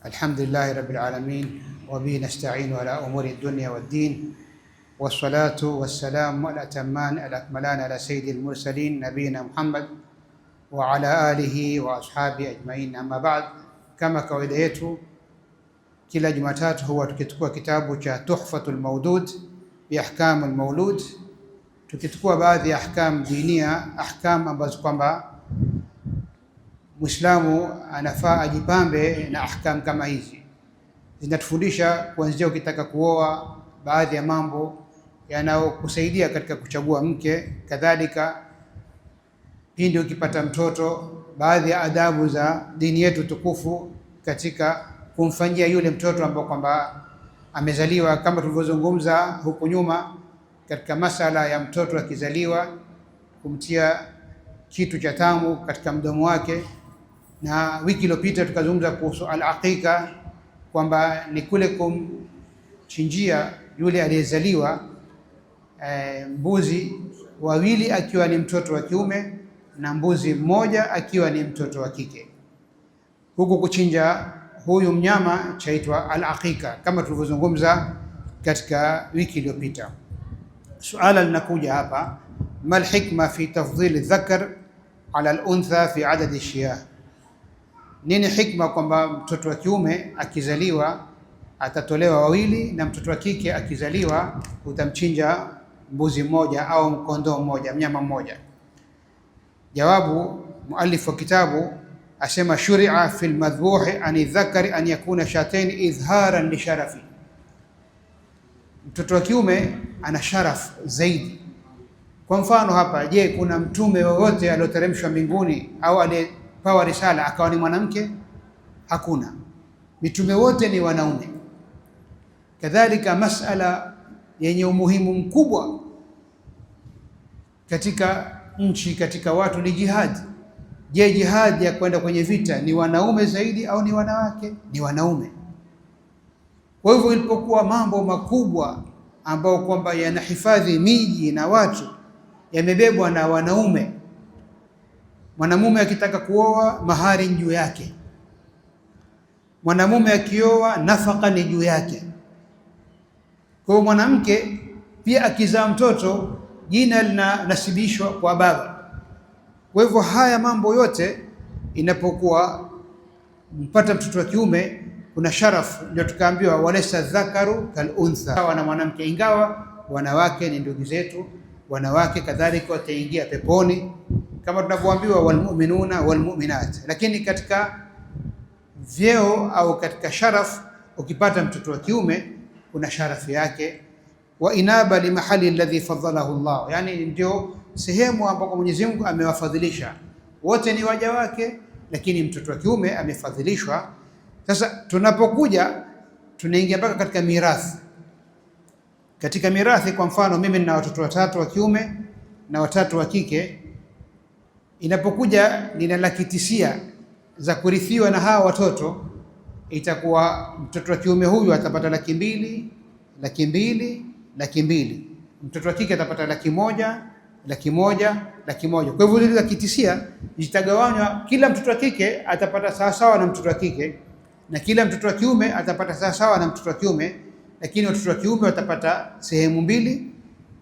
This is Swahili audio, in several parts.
Alhamdulillahi rabbil alamin wa bihi nasta'inu ala umuri dunya waddin wassalatu wassalamu ala atamman ala akmalan ala sayyidil mursalin nabiyina Muhammad wa ala alihi wa ashabi ajmain. Amma ba'd, kama kawaida yetu kila Jumatatu huwa tukichukua kitabu cha Tuhfatul Mawdud bi Ahkamul Mawlud, tukichukua baadhi ya ahkam dinia, ahkam ambazo kwamba Muislamu anafaa ajipambe na ahkam kama hizi. Zinatufundisha kuanzia ukitaka kuoa, baadhi ya mambo yanayokusaidia katika kuchagua mke, kadhalika pindi ukipata mtoto, baadhi ya adabu za dini yetu tukufu katika kumfanyia yule mtoto ambao kwamba amezaliwa, kama tulivyozungumza huku nyuma katika masala ya mtoto akizaliwa kumtia kitu cha tamu katika mdomo wake, na wiki iliyopita tukazungumza kuhusu al-aqiqa, kwamba ni kule kumchinjia yule aliyezaliwa mbuzi wawili akiwa ni mtoto wa kiume na mbuzi mmoja akiwa ni mtoto wa kike. Huku kuchinja huyu mnyama chaitwa al-aqiqa kama tulivyozungumza katika wiki iliyopita. Suala linakuja hapa, mal hikma fi tafdhili dhakar ala al-untha fi adadi shiyah. Nini hikma kwamba mtoto wa kiume akizaliwa atatolewa wawili na mtoto wa kike akizaliwa utamchinja mbuzi mmoja au kondoo mmoja, mnyama mmoja? Jawabu, muallif wa kitabu asema shuri'a fil madhbuhi an dhakari an yakuna shatain idhharan li sharafi. Mtoto wa kiume ana sharaf zaidi. Kwa mfano hapa, je, kuna mtume wowote alioteremshwa mbinguni au aliyepewa risala akawa ni mwanamke? Hakuna. Mitume wote ni wanaume. Kadhalika masala yenye umuhimu mkubwa katika nchi, katika watu, ni jihad. Je, jihad ya kwenda kwenye vita ni wanaume zaidi au ni wanawake? Ni wanaume. Kwa hivyo ilipokuwa mambo makubwa ambao kwamba yanahifadhi miji na watu yamebebwa na wanaume, mwanamume akitaka kuoa mahari ni juu yake, mwanamume akioa nafaka ni juu yake. Kwa hiyo mwanamke pia akizaa mtoto jina linanasibishwa kwa baba. Kwa hivyo haya mambo yote inapokuwa mpata mtoto wa kiume kuna sharafu, ndio tukaambiwa walaysa dhakaru kal untha, sawa na mwanamke, ingawa wanawake ni ndugu zetu, wanawake kadhalika wataingia peponi kama tunavyoambiwa walmu'minuna walmu'minat. Lakini katika vyeo au katika sharaf, ukipata mtoto wa kiume kuna sharafu yake. Wa inaba li mahali alladhi faddalahu Allah, yani ndio sehemu ambapo Mwenyezi Mungu amewafadhilisha. Wote ni waja wake, lakini mtoto wa kiume amefadhilishwa. Sasa tunapokuja tunaingia mpaka katika mirathi. Katika mirathi, kwa mfano mimi nina watoto watatu wa kiume na watatu wa kike. Inapokuja nina laki tisia za kurithiwa na hawa watoto, itakuwa mtoto wa kiume huyu atapata 200,000, 200,000, 200,000. Mtoto wa kike atapata 100,000, 100,000, 100,000. Kwa hivyo zile laki tisia zitagawanywa, kila mtoto wa kike atapata sawa sawa na mtoto wa kike, na kila mtoto wa kiume atapata sawa sawa na mtoto wa kiume, lakini watoto wa kiume watapata sehemu mbili,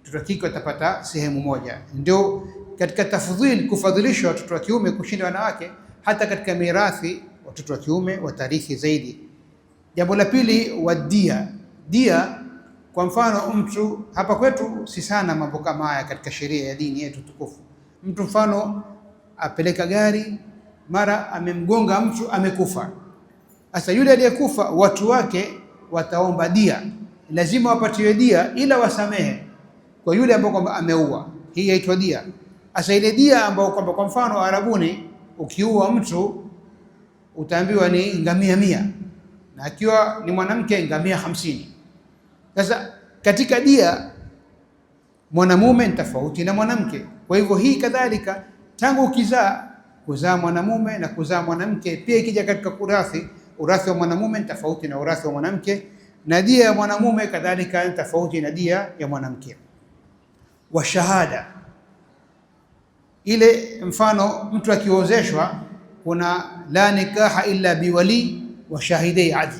mtoto wa kike watapata sehemu moja. Ndio katika tafdhili, kufadhilisha watoto wa kiume kushinda wanawake. Hata katika mirathi watoto wa kiume watarithi zaidi. Jambo la pili, wadia. Dia, kwa mfano mtu hapa kwetu si sana mambo kama haya katika sheria ya dini yetu tukufu. Mtu mfano apeleka gari, mara amemgonga mtu, amekufa. Sasa yule aliyekufa watu wake wataomba dia, lazima wapatiwe dia ila wasamehe kwa yule ambao kwamba ameua. Hii inaitwa dia. Sasa ile dia ambao kwamba kwa mfano Arabuni, ukiua mtu utaambiwa ni ngamia 100, na akiwa ni mwanamke ngamia 50. Sasa katika dia mwanamume ni tofauti na mwanamke. Kwa hivyo hii kadhalika, tangu kuzaa mwanamume na kuzaa mwanamke, pia ikija katika urathi wa mwanamume ni tofauti na urathi wa mwanamke, na dia ya mwanamume kadhalika ni tofauti na dia ya mwanamke. Wa shahada, ile mfano mtu akiozeshwa kuna la nikaha illa biwali wa shahidai adl.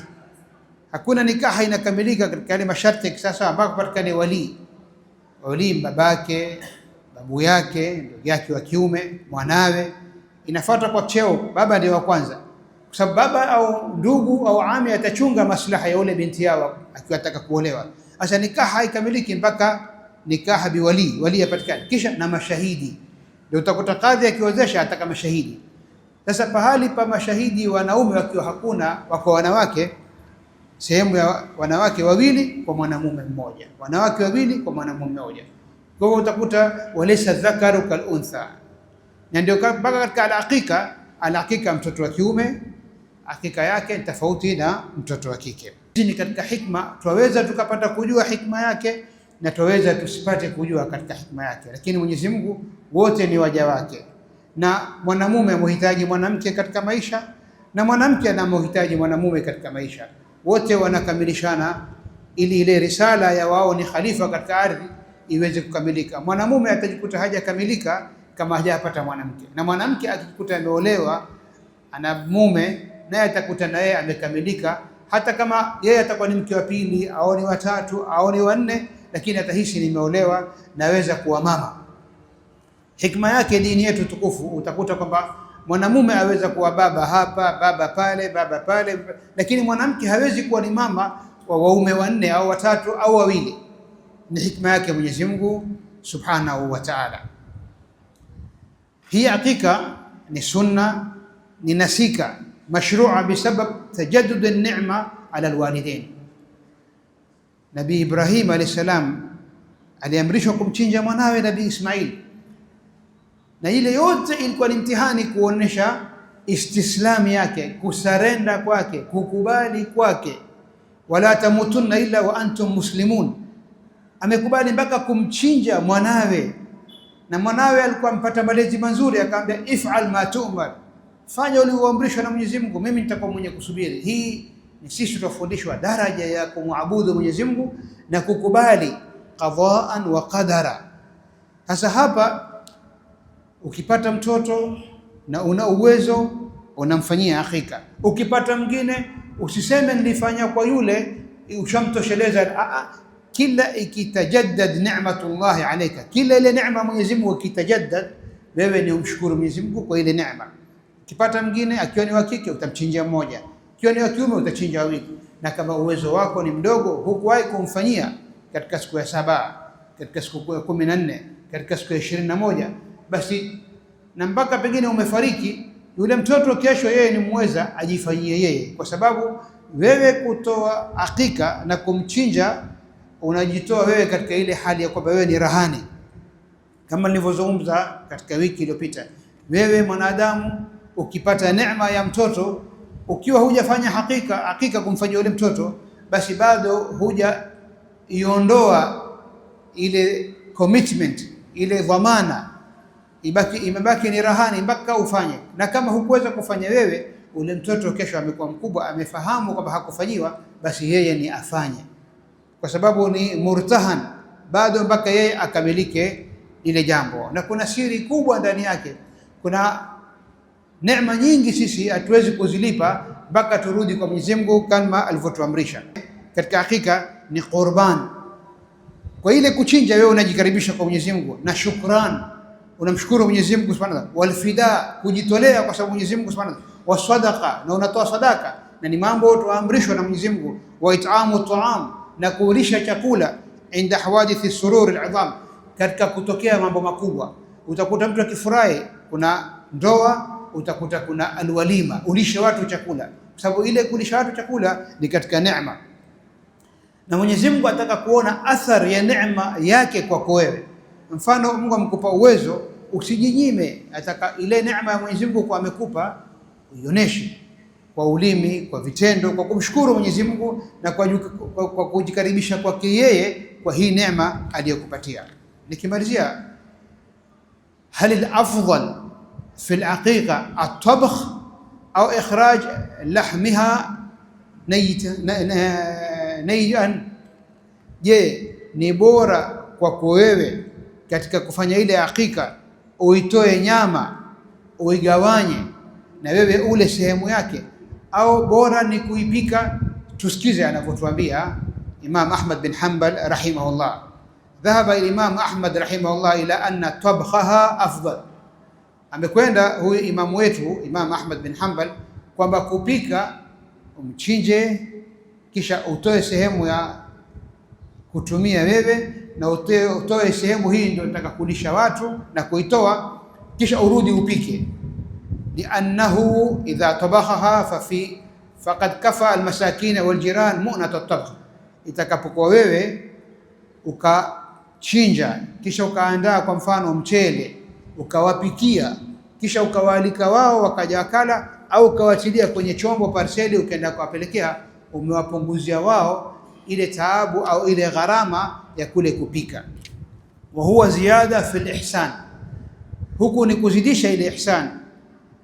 Hakuna nikaha inakamilika katika yale masharti ya kisasa ambako patikane wali babake, babu yake, ndugu yake wa kiume, mwanawe. Inafuata kwa cheo, baba ndiye wa kwanza, kwa sababu baba au ndugu au ami atachunga maslaha ya yule binti yao akiwataka kuolewa. Sasa nikaha haikamiliki mpaka nikaha wali yapatikane, kisha na mashahidi. Ndio utakuta kadhi akiozesha ataka mashahidi. Sasa pahali pa mashahidi wanaume wakiwa hakuna, wako wanawake, sehemu ya wanawake wawili kwa mwanamume mmoja, wanawake wawili kwa mwanamume mmoja. Kwa hiyo utakuta walaysa dhakaru kal untha. Na ndio mpaka katika al-aqiqa mtoto wa kiume hakika yake tofauti na mtoto wa kike. Ni katika hikma twaweza tukapata kujua hikma yake na twaweza tusipate kujua katika hikma yake, lakini Mwenyezi Mungu wote ni waja wake, na mwanamume amhitaji mwanamke katika maisha na mwanamke anamhitaji mwanamume katika maisha. Wote wanakamilishana ili ile risala ya wao ni khalifa katika ardhi iweze kukamilika. Mwanamume atajikuta hajakamilika kama hajapata mwanamke, na mwanamke akikuta ameolewa ana mume naye atakuta na yeye amekamilika, hata kama yeye atakuwa ni mke wa pili au ni watatu au ni wanne, lakini atahisi nimeolewa, naweza kuwa mama. Hikma yake dini yetu tukufu, utakuta kwamba mwanamume aweza kuwa baba hapa, baba pale, lakini mwanamke hawezi kuwa ni mama wa waume wanne au watatu au wawili. Ni hikma yake Mwenyezi Mungu Subhanahu wa Ta'ala. Hii hakika ni sunna, ni nasika mashrua bisabab tajaddud an-ni'ma ala alwalidain. Nabii Ibrahim alayhi salam aliamrishwa kumchinja mwanawe Nabii Ismail, na ile yote ilikuwa ni mtihani kuonesha istislami yake, kusarenda kwake, kukubali kwake. Wala tamutunna illa wa antum muslimun. Amekubali mpaka kumchinja mwanawe, na mwanawe alikuwa mpata malezi mazuri, akamwambia if'al ma tu'mar, fanya ulioamrishwa na Mwenyezi Mungu, mimi nitakuwa mwenye kusubiri. Hii ni sisi tutafundishwa daraja ya kumwabudu Mwenyezi Mungu na kukubali qadaan wa qadara. Sasa hapa ukipata mtoto na una uwezo unamfanyia hakika. Ukipata mwingine usiseme nilifanya kwa yule ushamtosheleza. Kila ikitajaddad ni'matullah alayka, kila ile neema Mwenyezi Mungu ikitajaddad, wewe ni umshukuru Mwenyezi Mungu kwa ile neema. Ukipata mwingine akiwa ni wa kike utamchinja mmoja, akiwa ni wa kiume utachinja wawili, na kama uwezo wako ni mdogo hukuwahi kumfanyia katika siku ya 7, katika siku ya 14, katika siku ya 21, basi na mpaka pengine umefariki, yule mtoto kesho yeye ni mweza ajifanyie yeye, kwa sababu wewe kutoa hakika na kumchinja unajitoa wewe katika ile hali ya kwamba wewe ni rahani. Kama nilivyozungumza katika wiki iliyopita, wewe mwanadamu ukipata neema ya mtoto, ukiwa hujafanya hakika kumfanyia yule mtoto, basi bado huja iondoa ile commitment, ile dhamana, imebaki ni rahani mpaka ufanye. Na kama hukuweza kufanya wewe, ule mtoto kesho amekuwa mkubwa, amefahamu kwamba hakufanyiwa, basi yeye ni afanye, kwa sababu ni murtahan bado mpaka yeye akamilike ile jambo. Na kuna siri kubwa ndani yake, kuna neema nyingi sisi hatuwezi kuzilipa mpaka turudi kwa Mwenyezi Mungu kama alivyotuamrisha. Katika hakika ni qurban, kwa ile kuchinja wewe unajikaribisha kwa Mwenyezi Mungu, na shukran, unamshukuru Mwenyezi Mungu Subhanahu wa Ta'ala, wal fida, kujitolea kwa sababu Mwenyezi Mungu Subhanahu wa Ta'ala, wa sadaqa, na unatoa sadaka, na ni mambo tuamrishwa na Mwenyezi Mungu, wa it'amu ta'am, na kulisha chakula, inda hawadithi surur al'azam, katika kutokea mambo makubwa. Utakuta mtu akifurahi, kuna ndoa, utakuta kuna alwalima, ulishe watu chakula, kwa sababu ile kulisha watu chakula ni katika neema. Na Mwenyezi Mungu ataka kuona athari ya neema yake kwako wewe. Mfano, Mungu amekupa uwezo, usijinyime, ataka ile neema ya Mwenyezi Mungu kwa amekupa uioneshe kwa ulimi, kwa vitendo, kwa kumshukuru Mwenyezi Mungu na kwa kujikaribisha kwake yeye kwa hii neema aliyokupatia. Nikimalizia, hal al-afdal fi al-aqiqa at-tabkh au ikhraj lahmiha nayyan? Je, ni bora kwako wewe katika kufanya ile hakika uitoe nyama uigawanye na wewe ule sehemu yake, au bora ni kuipika? Tusikize anavyotuambia Imam Ahmad bin Hanbal rahimahullah. Dhahaba Imam Ahmad rahimahullah ila anna tabkhaha afdal, amekwenda huyu imamu wetu Imam Ahmad bin Hanbal kwamba kupika, umchinje kisha utoe sehemu ya kutumia wewe na utoe sehemu hii ndio nataka kulisha watu na kuitoa, kisha urudi upike. Liannahu idha tabakhaha faqad kafa almasakin waljiran mu'nat at-tabkh, itakapokuwa wewe ukachinja kisha ukaandaa kwa mfano mchele ukawapikia kisha ukawaalika wao wakaja wakala, au ukawachilia kwenye chombo parseli ukaenda kuwapelekea, umewapunguzia wao ile taabu au ile gharama ya kule kupika. Wa huwa ziyada fi al-ihsan, huku ni kuzidisha ile ihsan.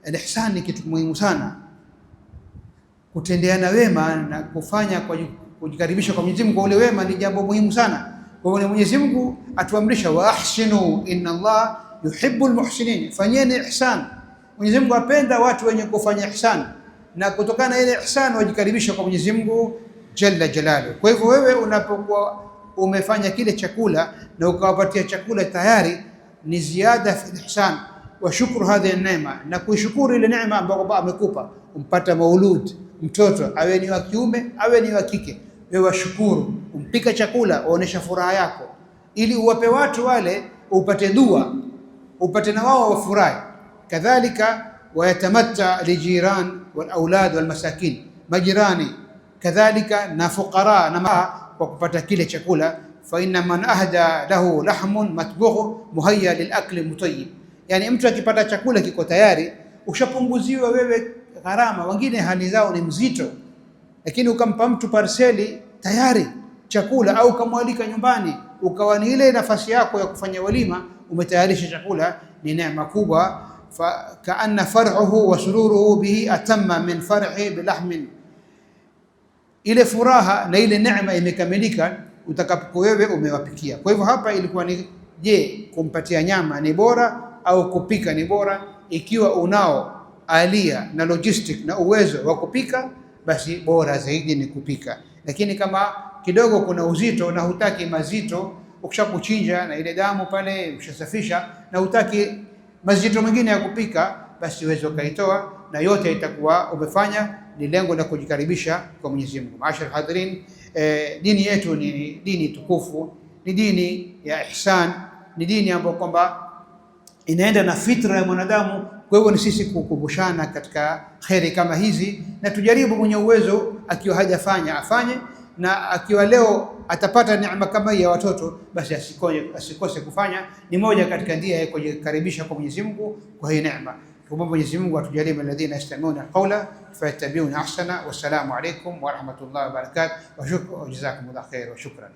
Al-ihsan ni kitu muhimu sana, kutendeana wema na kufanya kwa kujikaribisha kwa Mwenyezi Mungu. Ule wema ni jambo muhimu sana. Kwa hiyo Mwenyezi Mungu atuamrisha wa ahsinu inna Allah yuhibbul muhsinin, fanyeni ihsan. Mwenyezi Mungu apenda watu wenye kufanya ihsan, na kutokana na ile ihsan wajikaribisha kwa Mwenyezi Mungu jalla jalaluhu. Kwa hivyo wewe unapokuwa umefanya kile chakula na ukawapatia chakula tayari, ni ziada fi ihsan wa shukru hadhihi neema, na kuishukuru ile neema ambayo Baba amekupa. Umpata maulud, mtoto awe ni wa kiume awe ni wa kike, wewe washukuru, umpika chakula, uonesha furaha yako, ili uwape watu wale, upate dua, upate na wao wafurahi. Kadhalika wayatamatta lijiran wal aulad wal masakin, majirani kadhalika na fuqara na kwa kupata kile chakula. Fa inna man ahda lahu lahmun matbugh muhayya lil akli mutayyib, yani mtu akipata chakula kiko tayari, ushapunguziwa wewe gharama. Wengine hali zao ni mzito, lakini ukampa mtu parseli tayari chakula, au ukamwalika nyumbani, ukawa ni ile nafasi yako ya kufanya walima, umetayarisha chakula, ni neema kubwa. Fa kaanna far'uhu wa sururuhu bihi atamma min far'i bilahmin, ile furaha na ile neema imekamilika utakapokuwa wewe umewapikia. Kwa hivyo hapa ilikuwa ni je, kumpatia nyama ni bora au kupika ni bora? Ikiwa unao alia na logistic na uwezo wa kupika, basi bora zaidi ni kupika. Lakini kama kidogo kuna uzito na hutaki mazito, ukishakuchinja na ile damu pale ushasafisha na hutaki mazito mengine ya kupika, basi uwezo kaitoa, na yote itakuwa umefanya ni lengo la kujikaribisha kwa Mwenyezi Mungu. Maashar hadirin, dini yetu ni dini tukufu, ni dini ya ihsan, ni dini ambayo kwamba inaenda na fitra ya mwanadamu. Kwa hivyo ni sisi kukumbushana katika khairi kama hizi, na tujaribu, mwenye uwezo akiwa hajafanya afanye, na akiwa leo atapata neema kama hii ya watoto, basi asikose kufanya. Ni moja katika njia ya kujikaribisha kwa Mwenyezi Mungu kwa hii neema. Kwa Mwenyezi Mungu atujalie alladhina yastami'una alqawla fayattabi'una ahsana. Wassalamu alaykum wa rahmatullahi wa barakatuh wa jazakumullahu khair wa shukran.